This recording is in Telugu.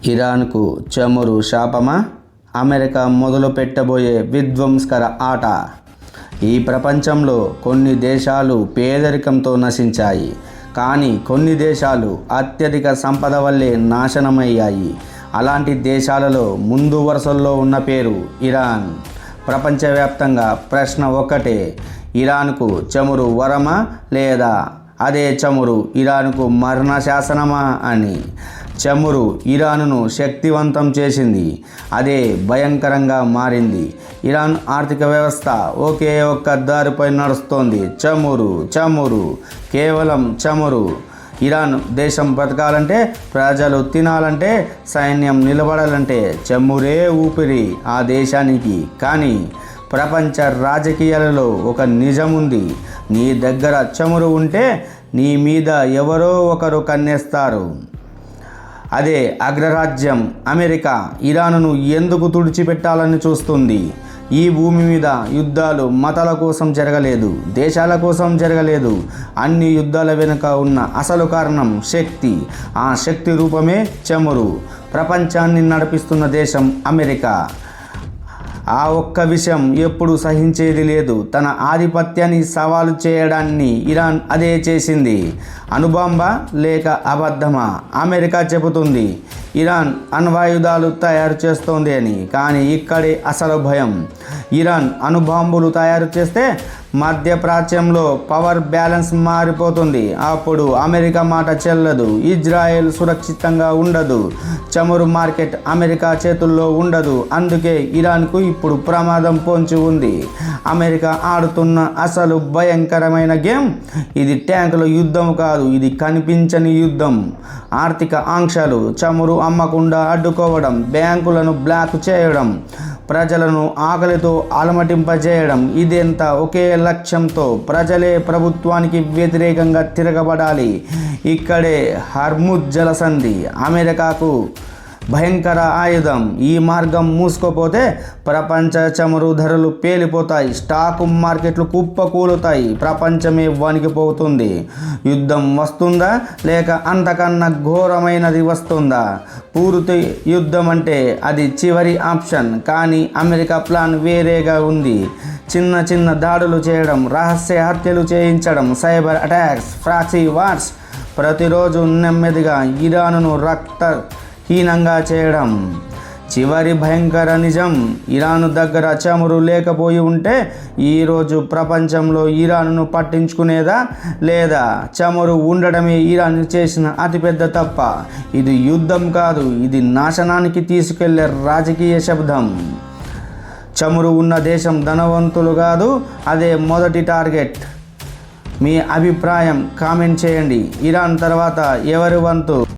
ఇరాన్కు చమురు శాపమా? అమెరికా మొదలు పెట్టబోయే విధ్వంసకర ఆట. ఈ ప్రపంచంలో కొన్ని దేశాలు పేదరికంతో నశించాయి, కానీ కొన్ని దేశాలు అత్యధిక సంపద వల్లే నాశనమయ్యాయి. అలాంటి దేశాలలో ముందు వరుసల్లో ఉన్న పేరు ఇరాన్. ప్రపంచవ్యాప్తంగా ప్రశ్న ఒక్కటే: ఇరాన్కు చమురు వరమా, లేదా అదే చమురు ఇరాన్కు మరణ శాసనమా అని. చమురు ఇరాన్ను శక్తివంతం చేసింది, అదే భయంకరంగా మారింది. ఇరాన్ ఆర్థిక వ్యవస్థ ఒకే ఒక్క దారిపై నడుస్తోంది: చమురు, చమురు, కేవలం చమురు. ఇరాన్ దేశం బ్రతకాలంటే, ప్రజలు తినాలంటే, సైన్యం నిలబడాలంటే చమురే ఊపిరి ఆ దేశానికి. కానీ ప్రపంచ రాజకీయాలలో ఒక నిజం ఉంది: నీ దగ్గర చమురు ఉంటే నీ మీద ఎవరో ఒకరు కన్నేస్తారు. అదే అగ్రరాజ్యం అమెరికా. ఇరాన్ను ఎందుకు తుడిచిపెట్టాలని చూస్తుంది? ఈ భూమి మీద యుద్ధాలు మతాల కోసం జరగలేదు, దేశాల కోసం జరగలేదు. అన్ని యుద్ధాల వెనుక ఉన్న అసలు కారణం శక్తి. ఆ శక్తి రూపమే చమురు. ప్రపంచాన్ని నడిపిస్తున్న దేశం అమెరికా. ఆ ఒక్క విషయం ఎప్పుడు సహించేది లేదు. తన ఆధిపత్యాన్ని సవాలు చేయడాన్ని ఇరాన్ అదే చేసింది. అణుబాంబా లేక అబద్ధమా? అమెరికా చెబుతుంది ఇరాన్ అణ్వాయుధాలు తయారు చేస్తోంది అని. కానీ ఇక్కడే అసలు భయం. ఇరాన్ అణుబాంబులు తయారు చేస్తే మధ్యప్రాచ్యంలో పవర్ బ్యాలెన్స్ మారిపోతుంది. అప్పుడు అమెరికా మాట చెల్లదు, ఇజ్రాయెల్ సురక్షితంగా ఉండదు, చమురు మార్కెట్ అమెరికా చేతుల్లో ఉండదు. అందుకే ఇరాన్కు ఇప్పుడు ప్రమాదం పొంచి ఉంది. అమెరికా ఆడుతున్న అసలు భయంకరమైన గేమ్ ఇది. ట్యాంకుల యుద్ధం కాదు, ఇది కనిపించని యుద్ధం. ఆర్థిక ఆంక్షలు, చమురు అమ్మకుండా అడ్డుకోవడం, బ్యాంకులను బ్లాక్ చేయడం, ప్రజలను ఆకలితో అలమటింపజేయడం. ఇదంతా ఒకే లక్ష్యంతో: ప్రజలే ప్రభుత్వానికి వ్యతిరేకంగా తిరగబడాలి. ఇక్కడే హర్ముజ్ జలసంధి అమెరికాకు భయంకర ఆయుధం. ఈ మార్గం మూసుకుపోతే ప్రపంచ చమురు ధరలు పేలిపోతాయి, స్టాక్ మార్కెట్లు కుప్పకూలుతాయి, ప్రపంచమే వణికిపోతుంది. యుద్ధం వస్తుందా, లేక అంతకన్నా ఘోరమైనది వస్తుందా? పూర్తి యుద్ధం అంటే అది చివరి ఆప్షన్. కానీ అమెరికా ప్లాన్ వేరేగా ఉంది. చిన్న చిన్న దాడులు చేయడం, రహస్య హత్యలు చేయించడం, సైబర్ అటాక్స్, ప్రాక్సీ వార్స్. ప్రతిరోజు నెమ్మదిగా ఇరాన్ను రక్తహీనంగా చేయడం. చివరి భయంకర నిజం: ఇరాన్ దగ్గర చమురు లేకపోయి ఉంటే ఈరోజు ప్రపంచంలో ఇరాన్ను పట్టించుకునేదా? లేదా చమురు ఉండడమే ఇరాన్ చేసిన అతిపెద్ద తప్ప. ఇది యుద్ధం కాదు, ఇది నాశనానికి తీసుకెళ్లే రాజకీయ శబ్దం. చమురు ఉన్న దేశం ధనవంతులు కాదు, అదే మొదటి టార్గెట్. మీ అభిప్రాయం కామెంట్ చేయండి. ఇరాన్ తర్వాత ఎవరి వంతు?